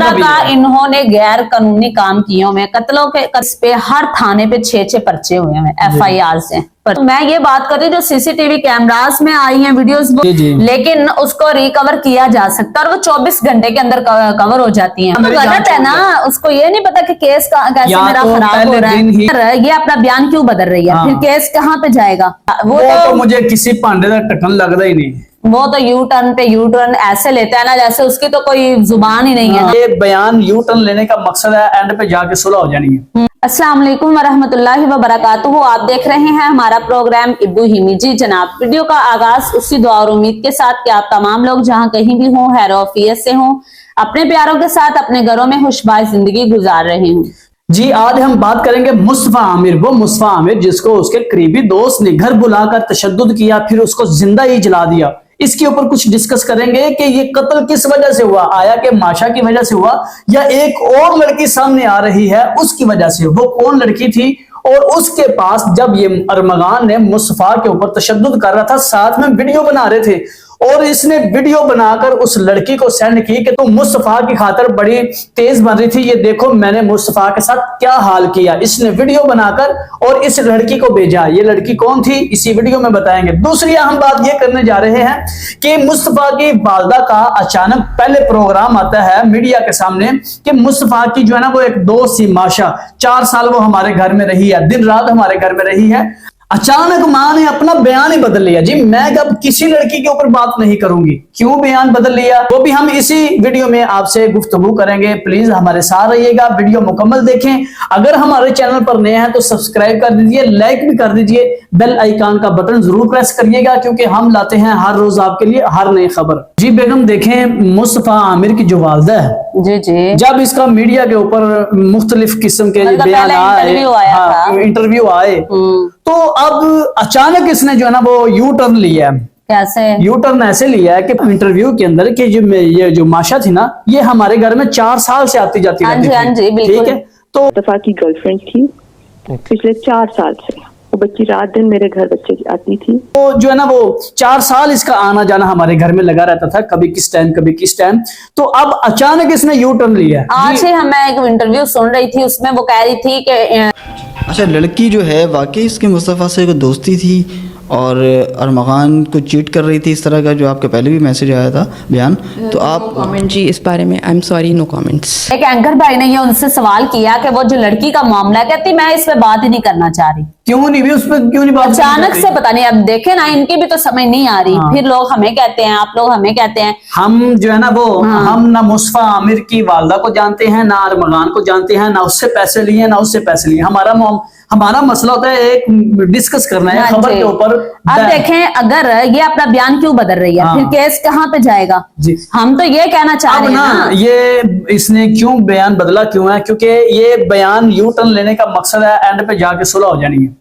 तरह का इन्होंने गैर कानूनी काम किए हुए, कत्लों के पे हर थाने पे 6 पर्चे हुए हैं FIR से। तो मैं ये बात कर रही हूँ जो CCTV कैमरास में आई हैं वीडियोस, लेकिन उसको रिकवर किया जा सकता है और वो 24 घंटे के अंदर कवर हो जाती हैं। तो गलत है ना, उसको ये नहीं पता कि केस कैसे मेरा खराब हो रहा है, ये अपना बयान क्यों बदल रही है, फिर केस कहाँ पे जाएगा? वो तो मुझे किसी पांडे का टकन लगता ही नहीं। वो तो यू टर्न पे यू टर्न ऐसे लेता है ना जैसे उसकी तो कोई जुबान ही नहीं है। ये बयान यू टर्न लेने का मकसद है एंड पे जाके सुलह हो जानी है। अस्सलाम वालेकुम वरहमतुल्लाहि वबरकातुहू। आप देख रहे हैं हमारा प्रोग्राम इब्बू हिमी। जी जनाब, वीडियो का आगाज उसी दुआ और उम्मीद के साथ कि आप तमाम लोग जहां कहीं भी हों, खैर औफियत से हों, अपने प्यारों के साथ अपने घरों में खुशबाश जिंदगी गुजार रहे हों। जी आज हम बात करेंगे मुस्तफा आमिर, वो मुस्तफा आमिर जिसको उसके करीबी दोस्त ने घर बुलाकर तशद्दुद किया, फिर उसको जिंदा ही जला दिया। इसके ऊपर कुछ डिस्कस करेंगे कि ये कत्ल किस वजह से हुआ, आया कि माशा की वजह से हुआ या एक और लड़की सामने आ रही है उसकी वजह से, वो कौन लड़की थी और उसके पास जब ये अरमगान ने मुस्तफा के ऊपर तशद्दुद कर रहा था, साथ में वीडियो बना रहे थे और इसने वीडियो बनाकर उस लड़की को सेंड की कि तुम मुस्तफा की खातिर बड़ी तेज बन रही थी, ये देखो मैंने मुस्तफा के साथ क्या हाल किया। इसने वीडियो बनाकर और इस लड़की को भेजा। ये लड़की कौन थी इसी वीडियो में बताएंगे। दूसरी हम बात ये करने जा रहे हैं कि मुस्तफा की वालदा का अचानक पहले प्रोग्राम आता है मीडिया के सामने कि मुस्तफा की जो है ना वो एक दोस्त थी माशा, 4 साल वो हमारे घर में रही है, दिन रात हमारे घर में रही है। अचानक मां ने अपना बयान ही बदल लिया। जी मैं अब किसी लड़की के ऊपर बात नहीं करूंगी, क्यों बयान बदल लिया वो भी हम इसी वीडियो में आपसे गुफ्तगू करेंगे। प्लीज हमारे साथ रहिएगा, वीडियो मुकम्मल देखें। अगर हमारे चैनल पर नए हैं तो सब्सक्राइब कर दीजिए, लाइक भी कर दीजिए, बेल आइकन का बटन जरूर प्रेस करिएगा क्योंकि हम लाते हैं हर रोज आपके लिए हर नई खबर। जी बेगम देखें, मुस्तफा आमिर की जो वालदा है जी जब इसका मीडिया के ऊपर मुख्तलिफ किस्म के बयान आए, इंटरव्यू आए, तो अब अचानक इसने जो है ना वो यू टर्न लिया है। कैसे यू टर्न ऐसे लिया है कि इंटरव्यू के अंदर कि ये जो माशा थी ना, ये हमारे घर में 4 साल से आती जाती रहती थी, ठीक है। तो मुस्तफा की गर्लफ्रेंड थी पिछले 4 साल से, वो बच्ची रात दिन मेरे घर बच्चे की आती थी। तो जो है ना वो 4 साल इसका आना जाना हमारे घर में लगा रहता था, कभी किस टाइम कभी किस टाइम। तो अब अचानक इसने यू टर्न लिया। आज ही मैं एक इंटरव्यू सुन रही थी, उसमें वो कह रही थी कि अच्छा लड़की जो है वाकई इसके मुस्तफ़ा से एक दोस्ती थी और अरमगान को चीट कर रही थी, इस तरह का जो आपके पहले भी मैसेज आया था बयान। तो आप कमेंट जी इस बारे में I am sorry no comments. एक एंकर भाई ने ये उनसे सवाल किया कि वो जो लड़की का मामला, कहती मैं इस पे बात ही नहीं करना चाह रही। क्यों नहीं भी उस पर क्यों नहीं बात? अचानक से पता नहीं, अब देखे ना इनकी भी तो समझ नहीं आ रही। फिर लोग हमें कहते हैं, आप लोग हमें कहते हैं, हम जो है ना वो हम ना मुस्तफा आमिर की वालदा को जानते हैं, ना अरमगान को जानते हैं, ना उससे पैसे लिए ना उससे पैसे लिए। हमारा मसला होता है एक डिस्कस करना है खबर के ऊपर। अब देखें अगर ये अपना बयान क्यों बदल रही है, फिर केस कहाँ पे जाएगा? हम तो ये कहना चाह रहे हैं ना, ये इसने क्यों बयान बदला क्यों है, क्योंकि ये बयान यू टर्न लेने का मकसद है एंड पे जाके सुलह हो जानी है।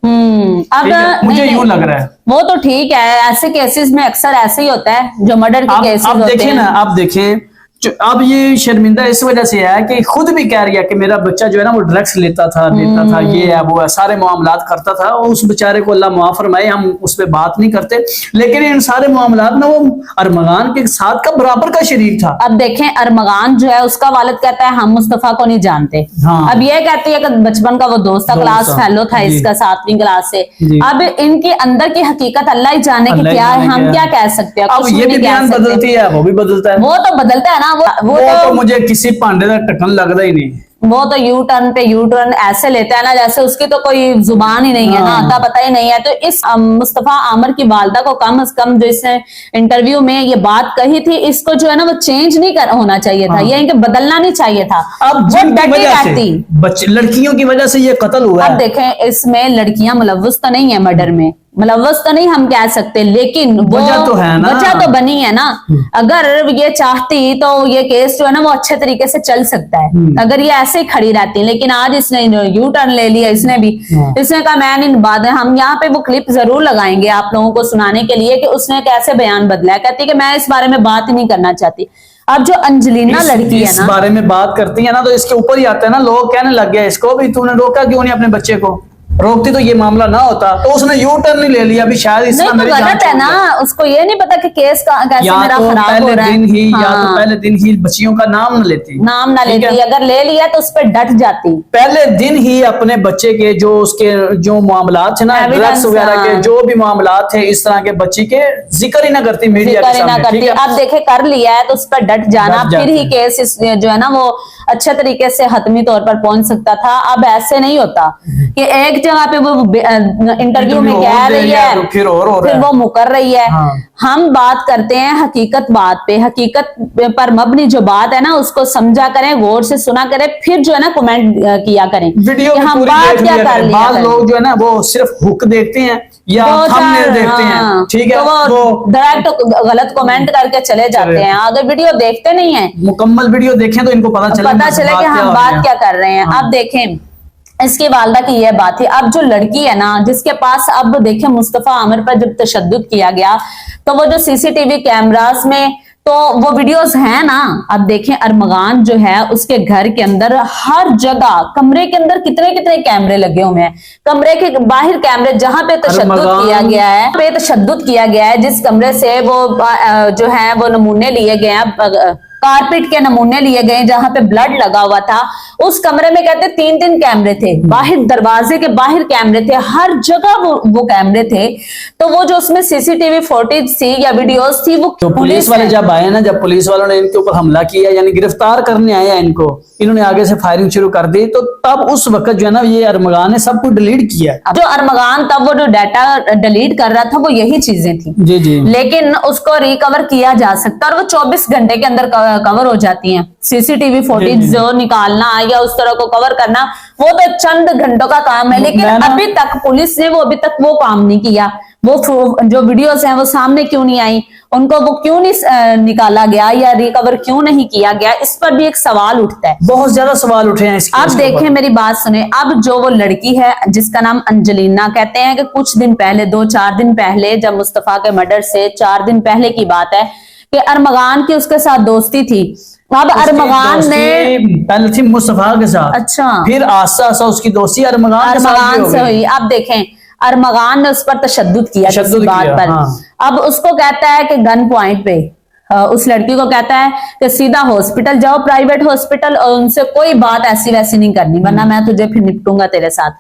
अब मुझे यूं लग रहा है। वो तो ठीक है, ऐसे केसेस में अक्सर ऐसे ही होता है जो मर्डर के केसेस होते हैं। अब देखें ना, अब देखें अब ये शर्मिंदा इस वजह से है कि खुद भी कह रही है कि मेरा बच्चा जो है ना वो ड्रग्स लेता था, देता था, ये है वो है, सारे मामलात करता था। और उस बेचारे को अल्लाह माफ फरमाए, हम उस पर बात नहीं करते, लेकिन इन सारे मामलात में वो अरमगान के साथ का बराबर का शरीक था। अब देखें अरमगान जो है उसका वालिद कहता है हम मुस्तफा को नहीं जानते। अब ये कहती है कि बचपन का वो दोस्त था, क्लास फेलो था इसका 7वीं क्लास से। अब इनके अंदर की हकीकत अल्लाह ही जाने की क्या है, हम क्या कह सकते हैं। अब ये भी बयान बदलती है, वो भी बदलता है, वो तो बदलता है ना। वो तो मुझे किसी पांडे का टकन लगता ही नहीं। वो तो यू टर्न पे यू टर्न ऐसे लेता है ना जैसे उसकी तो कोई जुबान ही नहीं है ना, आता पता ही नहीं है। तो इस मुस्तफा आमिर की वालदा को कम से कम जो इसने इंटरव्यू में ये बात कही थी, इसको जो है ना वो चेंज नहीं होना चाहिए था, ये इनके बदलना नहीं चाहिए था। अब वो डटी रहती, लड़कियों की वजह से ये कत्ल हुआ। अब देखें इसमें लड़कियां मुलव्वस तो नहीं है मर्डर में, मुलव्वस तो नहीं हम कह सकते, लेकिन वजह तो है ना, वजह तो बनी है ना। अगर ये चाहती तो ये केस जो है ना वो अच्छे तरीके से चल सकता है अगर ये ऐसे ही खड़ी रहती। लेकिन आज इसने यू टर्न ले लिया, इसने भी इसने कहा मैं नहीं बात है। हम यहाँ पे वो क्लिप जरूर लगाएंगे आप लोगों को सुनाने के लिए कि उसने कैसे बयान बदला है। कहती है कि मैं इस बारे में बात ही नहीं करना चाहती। अब जो अंजलिना लड़की है ना, इस बारे में बात करती है ना तो इसके ऊपर ही आता है ना, लोग कहने लग गया इसको भी तूने रोका क्यों नहीं अपने बच्चे को। रोकती तो ये मामला ना होता, तो उसने यू टर्न नहीं ले लिया। अभी शायद इस नहीं तो गलत है ना, उसको ये नहीं पता कि केस का कैसे या मेरा तो खराब हो पहले रहा है। दिन ही या तो हाँ, पहले दिन ही बच्चियों का नाम न लेती, नाम ना ठीक है? लेती, अगर ले लिया तो उस पर डट जाती। पहले दिन ही अपने बच्चे के जो उसके जो मामलात थे ना, Evidence, ड्रग्स वगैरह के हाँ। जो भी मामलात थे इस तरह के, बच्ची के जिक्र ही ना करती मीडिया के जिक्र ना सामने, करती। ठीक है? अब देखे कर लिया है तो उस पर डट जाना, डट फिर जाते ही हैं। केस जो है ना वो अच्छे तरीके से हतमी तौर पर पहुंच सकता था। अब ऐसे नहीं होता कि एक जगह पे वो इंटरव्यू में और कह दे रही रहा है, तो फिर और हो रहा फिर है। वो मुकर रही है। हाँ। हम बात करते हैं हकीकत बात पे, हकीकत पर मबनी जो बात है ना उसको समझा करें, गौर से सुना करें, फिर जो है ना कमेंट किया करें वीडियो कि भी हम पूरी बात देख क्या लिया कर करें। लिया बाद करें। लोग जो है ना वो सिर्फ हुक देखते हैं या दो थंबनेल चार, देखते हैं, हाँ, ठीक है? तो वो डायरेक्ट गलत कमेंट करके चले जाते चले। हैं, आगे वीडियो देखते नहीं है। मुकम्मल वीडियो देखें तो इनको पता चले कि हम बात क्या कर रहे हैं। हाँ। अब देखें इसकी वालदा की यह बात थी। अब जो लड़की है ना जिसके पास, अब देखें मुस्तफा आमिर पर जब तशद्दुद किया गया तो वो जो सीसीटीवी कैमरास में तो वो वीडियोस हैं ना, अब देखें अरमगान जो है उसके घर के अंदर हर जगह, कमरे के अंदर कितने कितने कैमरे लगे हुए हैं, कमरे के बाहर कैमरे, जहां पे तशद्दुद किया गया है, पे तशद्दुद किया गया है, जिस कमरे से वो जो है वो नमूने लिए गए हैं, कारपेट के नमूने लिए गए जहां पे ब्लड लगा हुआ था, उस कमरे में कहते 3-3 कैमरे थे, बाहर दरवाजे के बाहर कैमरे थे, हर जगह वो कैमरे थे। तो वो जो उसमें सीसीटीवी फुटेज थी या वीडियोस थी वो तो पुलिस वाले जब आए ना, जब पुलिस वालों ने इनके ऊपर हमला किया, यानी गिरफ्तार करने आए हैं इनको, इन्होंने आगे से फायरिंग शुरू कर दी, तो तब उस वक्त जो है ना ये अरमगान ने सब कुछ डिलीट किया। जो अरमगान तब वो जो डाटा डिलीट कर रहा था वो यही चीजें थी, जी जी, लेकिन उसको रिकवर किया जा सकता और वो 24 घंटे के अंदर कवर हो जाती हैं। सीसीटीवी फुटेज जो निकालना या उस तरह को कवर करना वो तो चंद घंटों का काम है, लेकिन अभी तक पुलिस ने वो अभी तक वो काम नहीं किया। वो जो वीडियोस हैं वो सामने क्यों नहीं आई, उनको वो क्यों नहीं निकाला गया या रिकवर क्यों नहीं किया गया, इस पर भी एक सवाल उठता है। बहुत ज्यादा सवाल उठे हैं इसके। अब देखें मेरी बात सुने, अब जो वो लड़की है जिसका नाम अंजलिना, कहते हैं कि कुछ दिन पहले, 2-4 दिन पहले, जब मुस्तफा के मर्डर से 4 दिन पहले की बात है कि अरमगान की उसके साथ दोस्ती थी। अब अरमगान ने पहले थी मुस्तफा के साथ, अच्छा, फिर आस्ता आस्ता उसकी दोस्ती अरमगान से हुई। अब देखें अरमगान ने उस पर तशद्दुद किया किसी बात पर। हाँ। अब उसको कहता है कि गन पॉइंट पे उस लड़की को कहता है कि सीधा हॉस्पिटल जाओ, प्राइवेट हॉस्पिटल, और उनसे कोई बात ऐसी वैसी नहीं करनी वरना मैं तुझे फिर निपटूंगा तेरे साथ।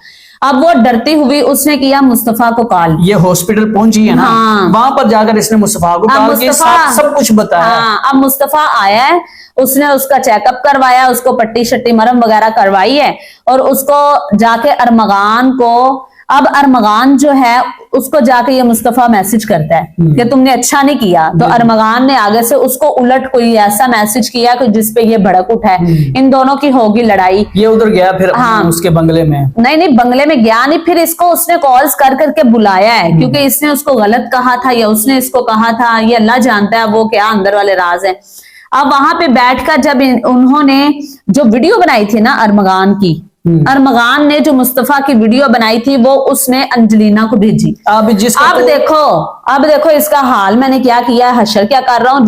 अब वो डरती हुई उसने किया मुस्तफा को कॉल। ये हॉस्पिटल पहुंची है ना, हाँ। वहां पर जाकर इसने मुस्तफा को कॉल किया, सब कुछ बताया। हाँ, अब मुस्तफा आया है, उसने उसका चेकअप करवाया, उसको पट्टी शट्टी मरहम वगैरह करवाई है, और उसको जाके अरमगान को, अब अरमगान जो है उसको जाके ये मुस्तफा मैसेज करता है कि तुमने अच्छा नहीं किया, तो अरमगान ने आगे से उसको उलट कोई ऐसा मैसेज किया कि जिसपे ये भड़क उठा है। इन दोनों की होगी लड़ाई। ये उधर गया फिर हाँ। उसके बंगले में, नहीं बंगले में गया नहीं, फिर इसको उसने कॉल्स कर करके बुलाया है, क्योंकि इसने उसको गलत कहा था या उसने इसको कहा था, ये अल्लाह जानता है वो क्या अंदर वाले राज है। अब वहां पे बैठकर जब उन्होंने जो वीडियो बनाई थी ना अरमगान की, अरमगान ने जो मुस्तफा की वीडियो बनाई थी वो उसने अंजलिना को भेजी। अब देखो इसका हाल मैंने क्या किया, हशर क्या कर रहा हूं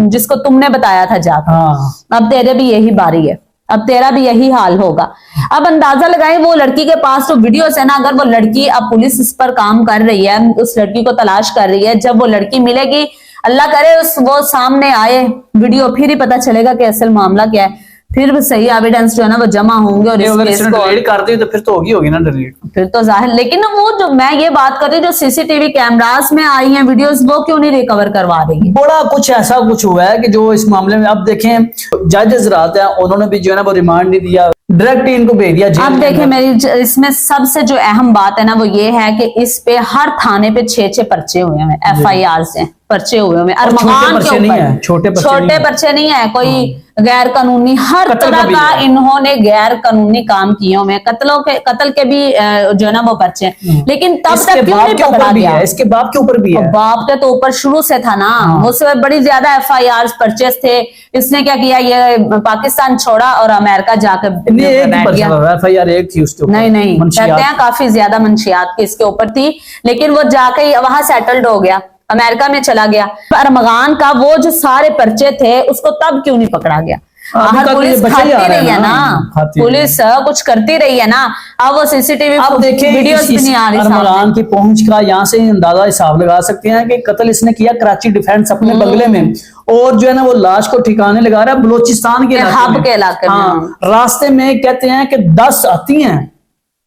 जिसको तुमने बताया था जाकर। हाँ। अब तेरे भी यही बारी है, अब तेरा भी यही हाल होगा। अब अंदाजा लगाएं वो लड़की के पास जो वीडियोस है ना, अगर वो लड़की, अब पुलिस इस पर काम कर रही है, उस लड़की को तलाश कर रही है, जब वो लड़की मिलेगी, अल्लाह करे वो सामने आए वीडियो, फिर ही पता चलेगा कि असल मामला क्या है, फिर भी सही एविडेंस जो है ना वो जमा होंगे और अगर इसने डिलीट कर दी तो फिर तो होगी ना डिलीट, फिर तो जाहिर। लेकिन वो जो मैं ये बात कर रही हूँ जो सीसीटीवी कैमरास में आई हैं वीडियोस, वो क्यों नहीं रिकवर करवा रही है? बड़ा कुछ ऐसा कुछ हुआ है कि जो इस मामले में, अब देखें जजेस रात है, उन्होंने भी जो है ना वो रिमांड नहीं दिया, डायरेक्ट इनको भेज दिया जेल। अब देखें मेरी इसमें सबसे जो अहम बात है ना वो ये है कि इस पे हर थाने पे 6-6 पर्चे हुए हैं, FIR से पर्चे हुए हैं अरमगान के ऊपर। छोटे पर्चे नहीं है, कोई गैर कानूनी, हर तरह का इन्होंने गैर कानूनी काम किए हुए हैं, कत्ल के भी जो है ना वो पर्चे, लेकिन तब तक क्यों नहीं पकड़ा गया? इसके बाप के ऊपर भी है, बाप के तो ऊपर शुरू से था ना, उससे बड़ी ज्यादा FIR पर्चेस थे। इसने क्या किया, ये पाकिस्तान छोड़ा और अमेरिका जाकर बैठ गया। FIR एक थी उसके ऊपर, नहीं कहते हैं काफी ज्यादा मंशियात की इसके ऊपर थी, लेकिन वो जाके वहां सेटल्ड हो गया, अमेरिका में चला गया। अरमगान का वो जो सारे पर्चे थे उसको तब क्यों नहीं पकड़ा गया? अभी हर तक ये पुलिस बचे ही आ खाती रहे हैं रही है ना, ना, खाती है। पुलिस कुछ करती रही है ना। अब वो सीसीटीवी आप देखें वीडियोस भी नहीं आ रही सामने। अरमगान की पहुंच का यहाँ से अंदाजा हिसाब लगा सकते हैं कि कत्ल इसने किया कराची डिफेंस अपने बंगले में, और जो है ना वो लाश को ठिकाने लगा रहा है बलोचिस्तान के हब के इलाके में। हाँ, रास्ते में कहते हैं कि 10 आती हैं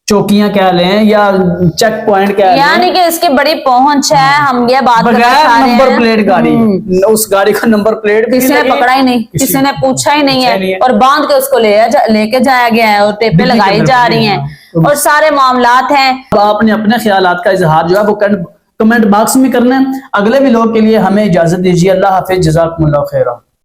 चौकियां कह लें या चेक पॉइंट कह लें, यानी कि इसकी बड़ी पहुंच है। हम ये बात करना बगैर चाह रहे नंबर हैं। प्लेट गाड़ी, उस गाड़ी का नंबर प्लेट भी किसी ने लगी, पकड़ा ही नहीं, किसी ने पूछा ही नहीं पूछा ही नहीं है, है। और बांध के उसको लेके जाया गया है और टेपे दिल्ली के लगाई अंदर जा पड़ी रही है, हैं और सारे मामलात हैं। अब आपने अपने ख्यालात का इजहार जो है वो कमेंट बॉक्स में करना है। अगले व्लॉग के लिए हमें इजाजत दीजिए। अल्लाह हाफिज, जज़ाकुमुल्लाह खैरा।